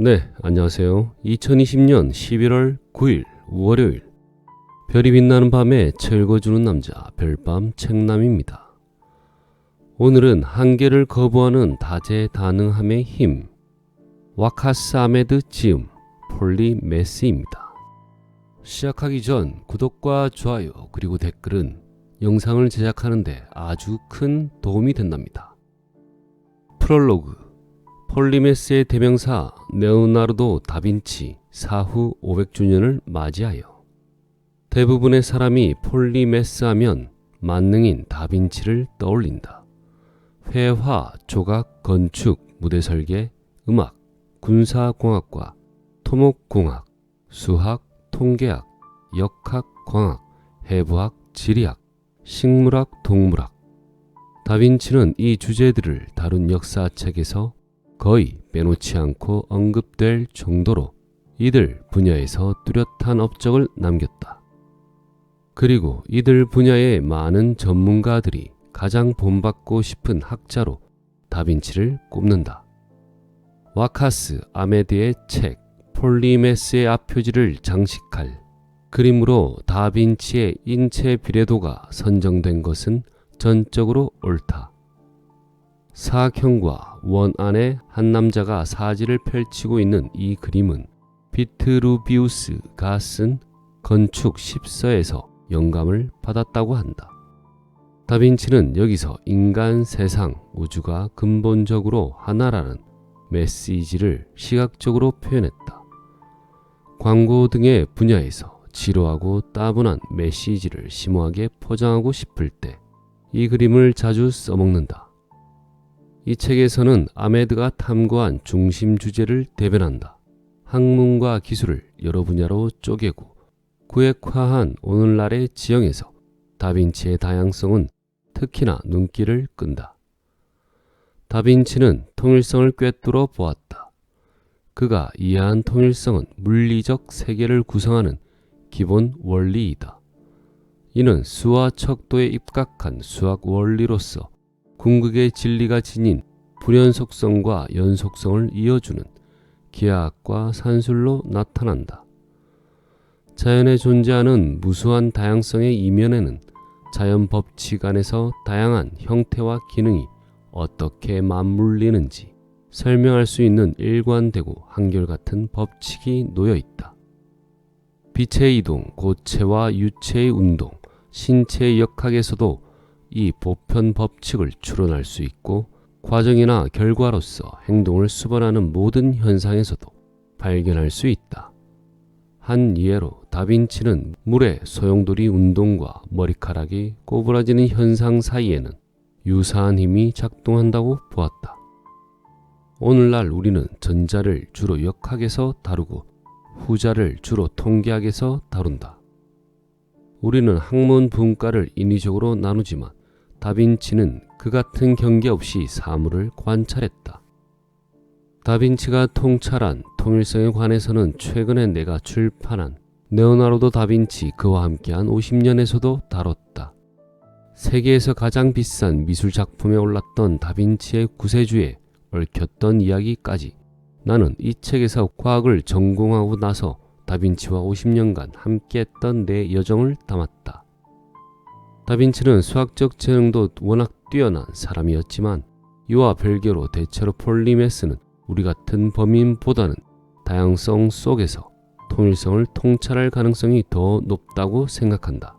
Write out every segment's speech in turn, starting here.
네, 안녕하세요. 2020년 11월 9일 월요일 별이 빛나는 밤에 책 읽어주는 남자 별밤 책남입니다. 오늘은 한계를 거부하는 다재다능함의 힘 와카스 아메드 지음 폴리메스입니다. 시작하기 전 구독과 좋아요 그리고 댓글은 영상을 제작하는데 아주 큰 도움이 된답니다. 프롤로그 폴리메스의 대명사 레오나르도 다빈치 사후 500주년을 맞이하여 대부분의 사람이 폴리메스 하면 만능인 다빈치를 떠올린다. 회화, 조각, 건축, 무대 설계, 음악, 군사공학과, 토목공학, 수학, 통계학, 역학, 광학, 해부학, 지리학, 식물학, 동물학. 다빈치는 이 주제들을 다룬 역사책에서 거의 빼놓지 않고 언급될 정도로 이들 분야에서 뚜렷한 업적을 남겼다. 그리고 이들 분야의 많은 전문가들이 가장 본받고 싶은 학자로 다빈치를 꼽는다. 와카스 아메드의 책 폴리메스의 앞표지를 장식할 그림으로 다빈치의 인체 비례도가 선정된 것은 전적으로 옳다. 사각형과 원 안에 한 남자가 사지를 펼치고 있는 이 그림은 비트루비우스가 쓴 건축 10서에서 영감을 받았다고 한다. 다빈치는 여기서 인간, 세상, 우주가 근본적으로 하나라는 메시지를 시각적으로 표현했다. 광고 등의 분야에서 지루하고 따분한 메시지를 심오하게 포장하고 싶을 때 이 그림을 자주 써먹는다. 이 책에서는 아메드가 탐구한 중심 주제를 대변한다. 학문과 기술을 여러 분야로 쪼개고 구획화한 오늘날의 지형에서 다빈치의 다양성은 특히나 눈길을 끈다. 다빈치는 통일성을 꿰뚫어 보았다. 그가 이해한 통일성은 물리적 세계를 구성하는 기본 원리이다. 이는 수와 척도에 입각한 수학 원리로서 궁극의 진리가 지닌 불연속성과 연속성을 이어주는 기하학과 산술로 나타난다. 자연에 존재하는 무수한 다양성의 이면에는 자연 법칙 안에서 다양한 형태와 기능이 어떻게 맞물리는지 설명할 수 있는 일관되고 한결같은 법칙이 놓여 있다. 빛의 이동, 고체와 유체의 운동, 신체의 역학에서도 이 보편 법칙을 추론할 수 있고 과정이나 결과로서 행동을 수반하는 모든 현상에서도 발견할 수 있다. 한 예로 다빈치는 물의 소용돌이 운동과 머리카락이 꼬부라지는 현상 사이에는 유사한 힘이 작동한다고 보았다. 오늘날 우리는 전자를 주로 역학에서 다루고 후자를 주로 통계학에서 다룬다. 우리는 학문 분과를 인위적으로 나누지만 다빈치는 그 같은 경계 없이 사물을 관찰했다. 다빈치가 통찰한 통일성에 관해서는 최근에 내가 출판한 레오나르도 다빈치 그와 함께한 50년에서도 다뤘다. 세계에서 가장 비싼 미술 작품에 올랐던 다빈치의 구세주에 얽혔던 이야기까지 나는 이 책에서 과학을 전공하고 나서 다빈치와 50년간 함께했던 내 여정을 담았다. 다빈치는 수학적 재능도 워낙 뛰어난 사람이었지만 이와 별개로 대체로 폴리메스는 우리 같은 범인보다는 다양성 속에서 통일성을 통찰할 가능성이 더 높다고 생각한다.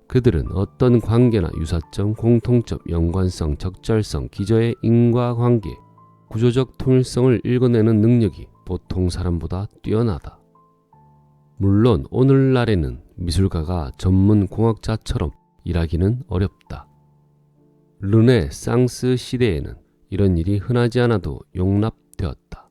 그들은 어떤 관계나 유사점, 공통점, 연관성, 적절성, 기저의 인과관계, 구조적 통일성을 읽어내는 능력이 보통 사람보다 뛰어나다. 물론 오늘날에는 미술가가 전문 공학자처럼 일하기는 어렵다. 르네상스 시대에는 이런 일이 흔하지 않아도 용납되었다.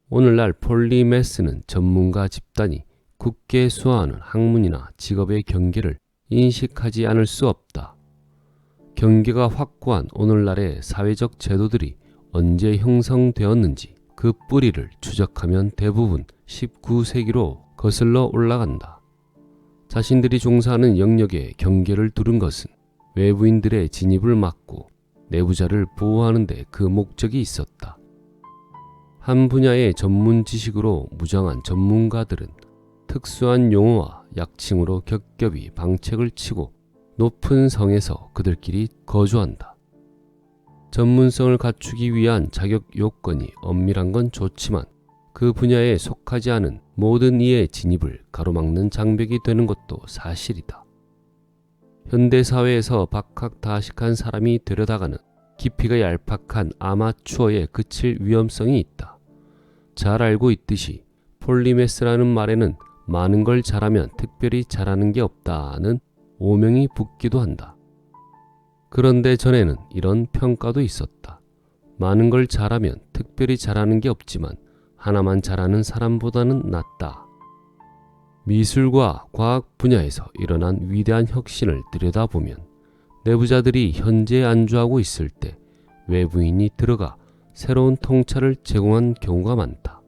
오늘날 폴리메스는 전문가 집단이 굳게 수호하는 학문이나 직업의 경계를 인식하지 않을 수 없다. 경계가 확고한 오늘날의 사회적 제도들이 언제 형성되었는지 그 뿌리를 추적하면 대부분 19세기로 거슬러 올라간다. 자신들이 종사하는 영역에 경계를 두른 것은 외부인들의 진입을 막고 내부자를 보호하는 데 그 목적이 있었다. 한 분야의 전문 지식으로 무장한 전문가들은 특수한 용어와 약칭으로 겹겹이 방책을 치고 높은 성에서 그들끼리 거주한다. 전문성을 갖추기 위한 자격 요건이 엄밀한 건 좋지만 그 분야에 속하지 않은 모든 이의 진입을 가로막는 장벽이 되는 것도 사실이다. 현대사회에서 박학다식한 사람이 되려다가는 깊이가 얄팍한 아마추어에 그칠 위험성이 있다. 잘 알고 있듯이 폴리메스라는 말에는 많은 걸 잘하면 특별히 잘하는 게 없다는 오명이 붙기도 한다. 그런데 전에는 이런 평가도 있었다. 많은 걸 잘하면 특별히 잘하는 게 없지만 하나만 잘하는 사람보다는 낫다. 미술과 과학 분야에서 일어난 위대한 혁신을 들여다보면 내부자들이 현재에 안주하고 있을 때 외부인이 들어가 새로운 통찰을 제공한 경우가 많다.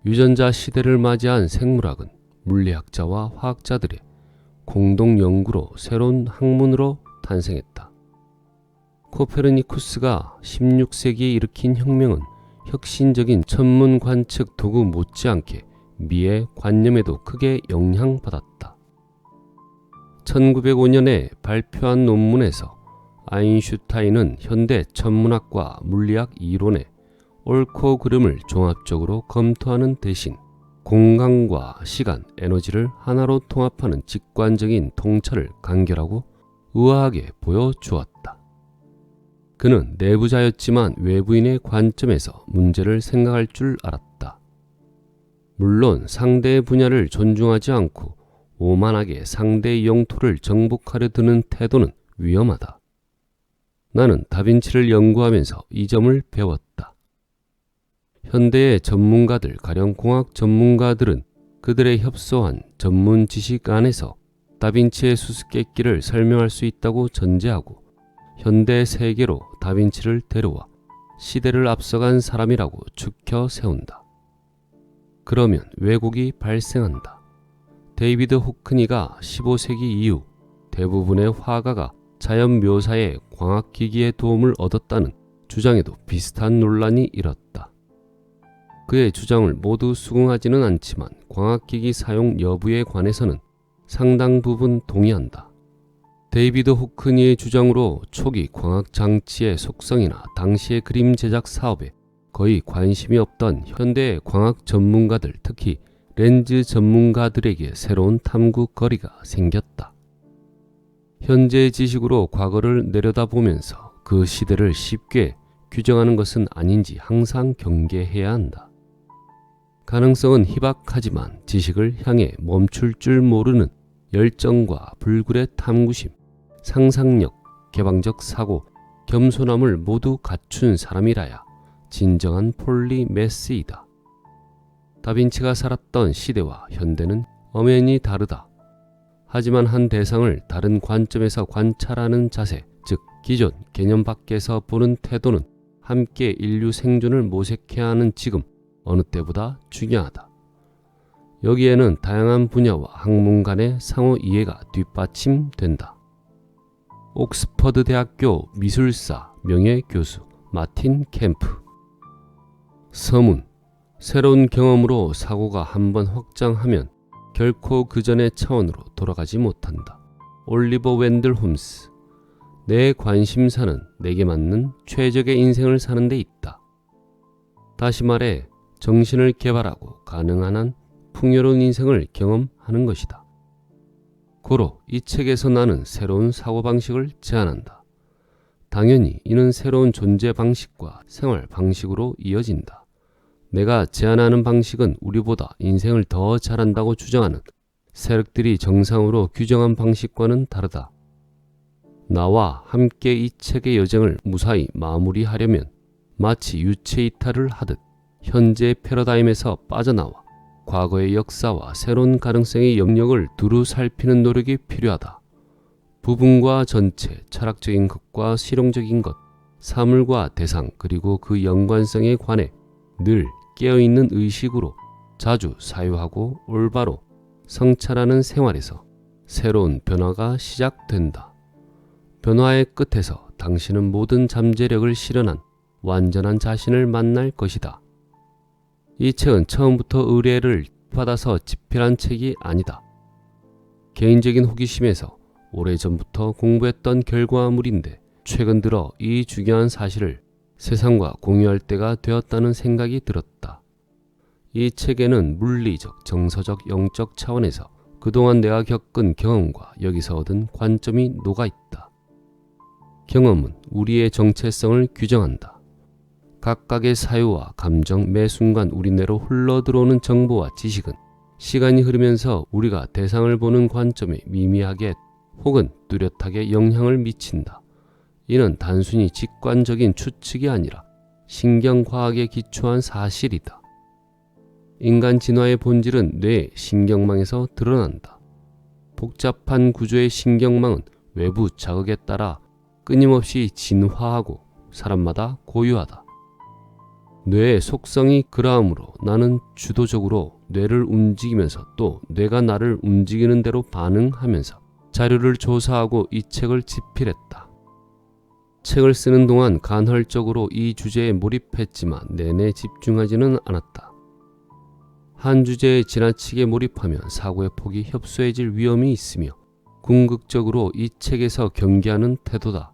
유전자 시대를 맞이한 생물학은 물리학자와 화학자들의 공동 연구로 새로운 학문으로 탄생했다. 코페르니쿠스가 16세기에 일으킨 혁명은 혁신적인 천문 관측 도구 못지않게 미의 관념에도 크게 영향받았다. 1905년에 발표한 논문에서 아인슈타인은 현대 천문학과 물리학 이론의 옳고 그름을 종합적으로 검토하는 대신 공간과 시간, 에너지를 하나로 통합하는 직관적인 통찰을 간결하고 우아하게 보여주었다. 그는 내부자였지만 외부인의 관점에서 문제를 생각할 줄 알았다. 물론 상대의 분야를 존중하지 않고 오만하게 상대의 영토를 정복하려 드는 태도는 위험하다. 나는 다빈치를 연구하면서 이 점을 배웠다. 현대의 전문가들, 가령 공학 전문가들은 그들의 협소한 전문 지식 안에서 다빈치의 수수께끼를 설명할 수 있다고 전제하고 현대 세계로 다빈치를 데려와 시대를 앞서간 사람이라고 추켜 세운다. 그러면 왜곡이 발생한다. 데이비드 호크니가 15세기 이후 대부분의 화가가 자연 묘사에 광학기기의 도움을 얻었다는 주장에도 비슷한 논란이 일었다. 그의 주장을 모두 수긍하지는 않지만 광학기기 사용 여부에 관해서는 상당 부분 동의한다. 데이비드 호크니의 주장으로 초기 광학장치의 속성이나 당시의 그림 제작 사업에 거의 관심이 없던 현대의 광학 전문가들, 특히 렌즈 전문가들에게 새로운 탐구거리가 생겼다. 현재의 지식으로 과거를 내려다보면서 그 시대를 쉽게 규정하는 것은 아닌지 항상 경계해야 한다. 가능성은 희박하지만 지식을 향해 멈출 줄 모르는 열정과 불굴의 탐구심, 상상력, 개방적 사고, 겸손함을 모두 갖춘 사람이라야 진정한 폴리메스이다. 다빈치가 살았던 시대와 현대는 엄연히 다르다. 하지만 한 대상을 다른 관점에서 관찰하는 자세, 즉 기존 개념 밖에서 보는 태도는 함께 인류 생존을 모색해야 하는 지금 어느 때보다 중요하다. 여기에는 다양한 분야와 학문 간의 상호 이해가 뒷받침된다. 옥스퍼드 대학교 미술사 명예교수 마틴 캠프. 서문. 새로운 경험으로 사고가 한번 확장하면 결코 그 전의 차원으로 돌아가지 못한다. 올리버 웬들 홈스. 내 관심사는 내게 맞는 최적의 인생을 사는 데 있다. 다시 말해 정신을 개발하고 가능한 한 풍요로운 인생을 경험하는 것이다. 고로 이 책에서 나는 새로운 사고방식을 제안한다. 당연히 이는 새로운 존재 방식과 생활 방식으로 이어진다. 내가 제안하는 방식은 우리보다 인생을 더 잘한다고 주장하는 세력들이 정상으로 규정한 방식과는 다르다. 나와 함께 이 책의 여정을 무사히 마무리하려면 마치 유체이탈을 하듯 현재의 패러다임에서 빠져나와 과거의 역사와 새로운 가능성의 영역을 두루 살피는 노력이 필요하다. 부분과 전체, 철학적인 것과 실용적인 것, 사물과 대상 그리고 그 연관성에 관해 늘 깨어있는 의식으로 자주 사유하고 올바로 성찰하는 생활에서 새로운 변화가 시작된다. 변화의 끝에서 당신은 모든 잠재력을 실현한 완전한 자신을 만날 것이다. 이 책은 처음부터 의뢰를 받아서 집필한 책이 아니다. 개인적인 호기심에서 오래전부터 공부했던 결과물인데 최근 들어 이 중요한 사실을 세상과 공유할 때가 되었다는 생각이 들었다. 이 책에는 물리적, 정서적, 영적 차원에서 그동안 내가 겪은 경험과 여기서 얻은 관점이 녹아있다. 경험은 우리의 정체성을 규정한다. 각각의 사유와 감정, 매 순간 우리 내로 흘러들어오는 정보와 지식은 시간이 흐르면서 우리가 대상을 보는 관점에 미미하게 혹은 뚜렷하게 영향을 미친다. 이는 단순히 직관적인 추측이 아니라 신경과학에 기초한 사실이다. 인간 진화의 본질은 뇌 신경망에서 드러난다. 복잡한 구조의 신경망은 외부 자극에 따라 끊임없이 진화하고 사람마다 고유하다. 뇌의 속성이 그러하므로 나는 주도적으로 뇌를 움직이면서 또 뇌가 나를 움직이는 대로 반응하면서 자료를 조사하고 이 책을 집필했다. 책을 쓰는 동안 간헐적으로 이 주제에 몰입했지만 내내 집중하지는 않았다. 한 주제에 지나치게 몰입하면 사고의 폭이 협소해질 위험이 있으며 궁극적으로 이 책에서 경계하는 태도다.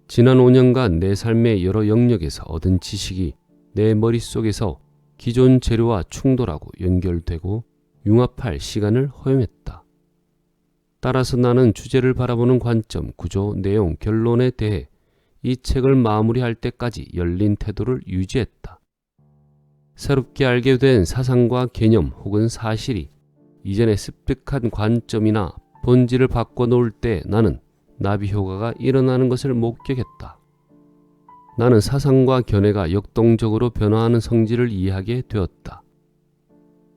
지난 5년간 내 삶의 여러 영역에서 얻은 지식이 내 머릿속에서 기존 재료와 충돌하고 연결되고 융합할 시간을 허용했다. 따라서 나는 주제를 바라보는 관점, 구조, 내용, 결론에 대해 이 책을 마무리할 때까지 열린 태도를 유지했다. 새롭게 알게 된 사상과 개념 혹은 사실이 이전의 습득한 관점이나 본질을 바꿔놓을 때 나는 나비 효과가 일어나는 것을 목격했다. 나는 사상과 견해가 역동적으로 변화하는 성질을 이해하게 되었다.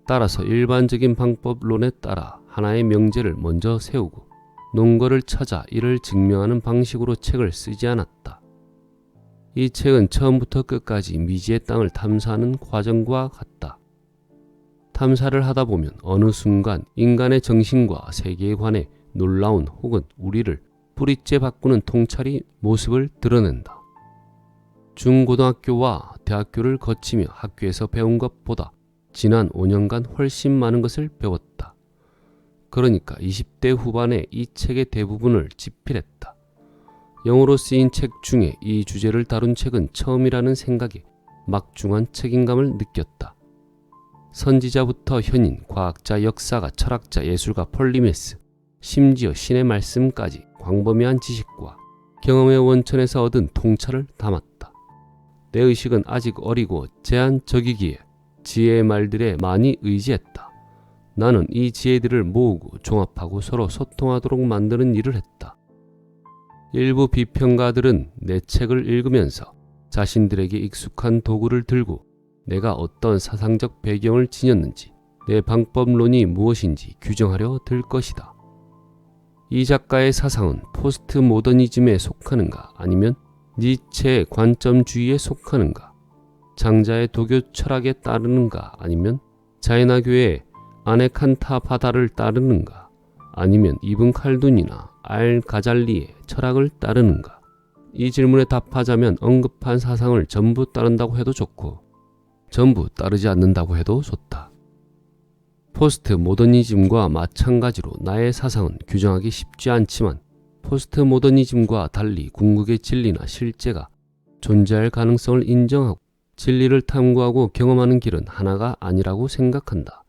따라서 일반적인 방법론에 따라 하나의 명제를 먼저 세우고 논거를 찾아 이를 증명하는 방식으로 책을 쓰지 않았다. 이 책은 처음부터 끝까지 미지의 땅을 탐사하는 과정과 같다. 탐사를 하다 보면 어느 순간 인간의 정신과 세계에 관해 놀라운 혹은 우리를 뿌리째 바꾸는 통찰이 모습을 드러낸다. 중고등학교와 대학교를 거치며 학교에서 배운 것보다 지난 5년간 훨씬 많은 것을 배웠다. 그러니까 20대 후반에 이 책의 대부분을 집필했다. 영어로 쓰인 책 중에 이 주제를 다룬 책은 처음이라는 생각에 막중한 책임감을 느꼈다. 선지자부터 현인, 과학자, 역사가, 철학자, 예술가, 폴리메스, 심지어 신의 말씀까지 광범위한 지식과 경험의 원천에서 얻은 통찰을 담았다. 내 의식은 아직 어리고 제한적이기에 지혜의 말들에 많이 의지했다. 나는 이 지혜들을 모으고 종합하고 서로 소통하도록 만드는 일을 했다. 일부 비평가들은 내 책을 읽으면서 자신들에게 익숙한 도구를 들고 내가 어떤 사상적 배경을 지녔는지, 내 방법론이 무엇인지 규정하려 들 것이다. 이 작가의 사상은 포스트 모더니즘에 속하는가 아니면 니체의 관점주의에 속하는가, 장자의 도교 철학에 따르는가 아니면 자이나교의 아네칸타바다를 따르는가 아니면 이븐 칼둔이나 알 가잘리의 철학을 따르는가. 이 질문에 답하자면 언급한 사상을 전부 따른다고 해도 좋고 전부 따르지 않는다고 해도 좋다. 포스트 모더니즘과 마찬가지로 나의 사상은 규정하기 쉽지 않지만 포스트 모더니즘과 달리 궁극의 진리나 실제가 존재할 가능성을 인정하고 진리를 탐구하고 경험하는 길은 하나가 아니라고 생각한다.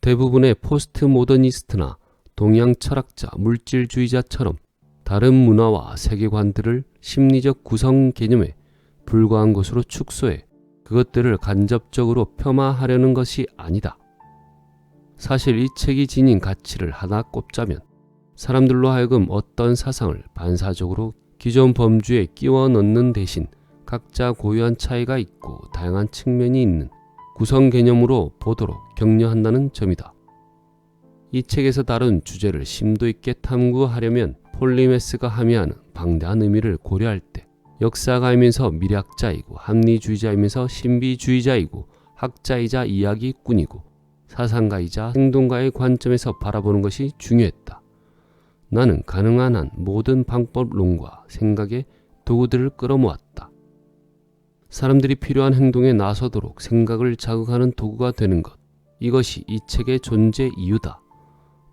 대부분의 포스트 모더니스트나 동양 철학자, 물질주의자처럼 다른 문화와 세계관들을 심리적 구성 개념에 불과한 것으로 축소해 그것들을 간접적으로 폄하하려는 것이 아니다. 사실 이 책이 지닌 가치를 하나 꼽자면 사람들로 하여금 어떤 사상을 반사적으로 기존 범주에 끼워 넣는 대신 각자 고유한 차이가 있고 다양한 측면이 있는 구성 개념으로 보도록 격려한다는 점이다. 이 책에서 다룬 주제를 심도 있게 탐구하려면 폴리메스가 함의하는 방대한 의미를 고려할 때 역사가이면서 미래학자이고 합리주의자이면서 신비주의자이고 학자이자 이야기꾼이고 사상가이자 행동가의 관점에서 바라보는 것이 중요했다. 나는 가능한 한 모든 방법론과 생각의 도구들을 끌어모았다. 사람들이 필요한 행동에 나서도록 생각을 자극하는 도구가 되는 것. 이것이 이 책의 존재 이유다.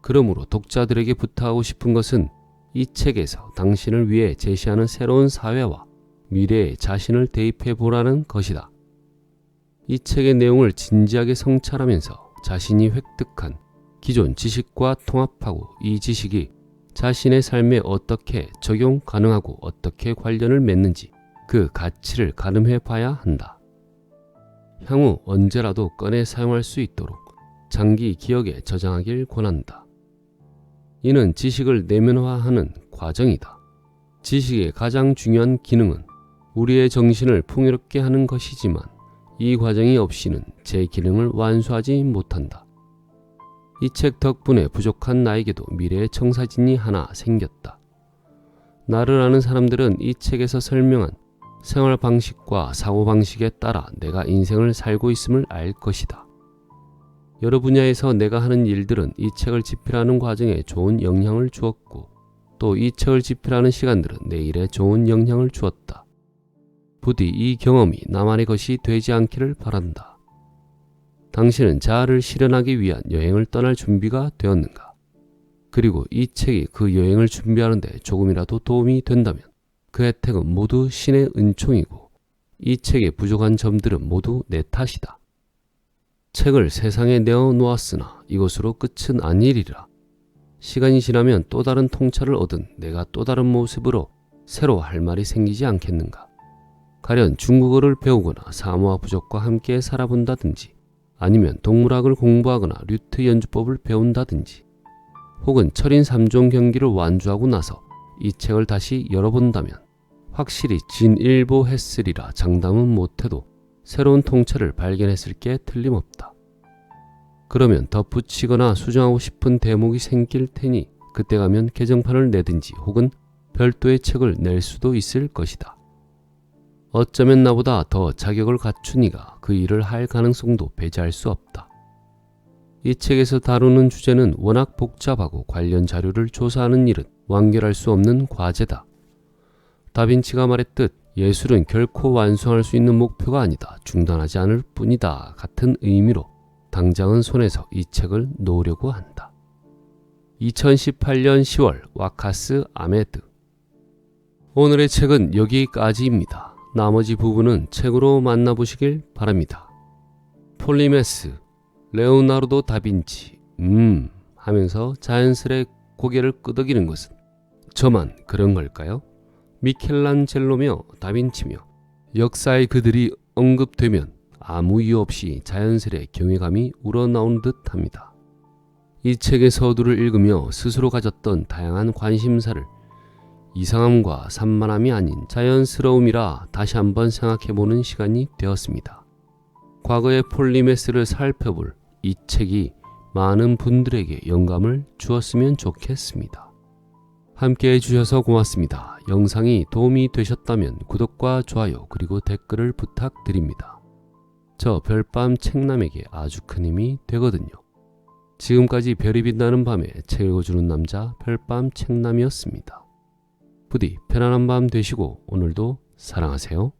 그러므로 독자들에게 부탁하고 싶은 것은 이 책에서 당신을 위해 제시하는 새로운 사회와 미래에 자신을 대입해 보라는 것이다. 이 책의 내용을 진지하게 성찰하면서 자신이 획득한 기존 지식과 통합하고 이 지식이 자신의 삶에 어떻게 적용 가능하고 어떻게 관련을 맺는지 그 가치를 가늠해 봐야 한다. 향후 언제라도 꺼내 사용할 수 있도록 장기 기억에 저장하길 권한다. 이는 지식을 내면화하는 과정이다. 지식의 가장 중요한 기능은 우리의 정신을 풍요롭게 하는 것이지만 이 과정이 없이는 제 기능을 완수하지 못한다. 이 책 덕분에 부족한 나에게도 미래의 청사진이 하나 생겼다. 나를 아는 사람들은 이 책에서 설명한 생활 방식과 사고 방식에 따라 내가 인생을 살고 있음을 알 것이다. 여러 분야에서 내가 하는 일들은 이 책을 집필하는 과정에 좋은 영향을 주었고 또 이 책을 집필하는 시간들은 내 일에 좋은 영향을 주었다. 부디 이 경험이 나만의 것이 되지 않기를 바란다. 당신은 자아를 실현하기 위한 여행을 떠날 준비가 되었는가? 그리고 이 책이 그 여행을 준비하는 데 조금이라도 도움이 된다면 그 혜택은 모두 신의 은총이고 이 책의 부족한 점들은 모두 내 탓이다. 책을 세상에 내어놓았으나 이것으로 끝은 아니리라. 시간이 지나면 또 다른 통찰을 얻은 내가 또 다른 모습으로 새로 할 말이 생기지 않겠는가? 가령 중국어를 배우거나 사모와 부족과 함께 살아본다든지 아니면 동물학을 공부하거나 류트 연주법을 배운다든지 혹은 철인 3종 경기를 완주하고 나서 이 책을 다시 열어본다면 확실히 진일보했으리라 장담은 못해도 새로운 통찰을 발견했을 게 틀림없다. 그러면 덧붙이거나 수정하고 싶은 대목이 생길 테니 그때 가면 개정판을 내든지 혹은 별도의 책을 낼 수도 있을 것이다. 어쩌면 나보다 더 자격을 갖춘 이가 그 일을 할 가능성도 배제할 수 없다. 이 책에서 다루는 주제는 워낙 복잡하고 관련 자료를 조사하는 일은 완결할 수 없는 과제다. 다빈치가 말했듯 예술은 결코 완성할 수 있는 목표가 아니다. 중단하지 않을 뿐이다. 같은 의미로 당장은 손에서 이 책을 놓으려고 한다. 2018년 10월 와카스 아메드. 오늘의 책은 여기까지입니다. 나머지 부분은 책으로 만나보시길 바랍니다. 폴리메스, 레오나르도 다빈치, 하면서 자연스레 고개를 끄덕이는 것은 저만 그런 걸까요? 미켈란젤로며 다빈치며 역사의 그들이 언급되면 아무 이유 없이 자연스레 경외감이 우러나온 듯 합니다. 이 책의 서두를 읽으며 스스로 가졌던 다양한 관심사를 이상함과 산만함이 아닌 자연스러움이라 다시 한번 생각해보는 시간이 되었습니다. 과거의 폴리메스를 살펴볼 이 책이 많은 분들에게 영감을 주었으면 좋겠습니다. 함께 해주셔서 고맙습니다. 영상이 도움이 되셨다면 구독과 좋아요 그리고 댓글을 부탁드립니다. 저 별밤 책남에게 아주 큰 힘이 되거든요. 지금까지 별이 빛나는 밤에 책 읽어주는 남자 별밤 책남이었습니다. 부디 편안한 밤 되시고 오늘도 사랑하세요.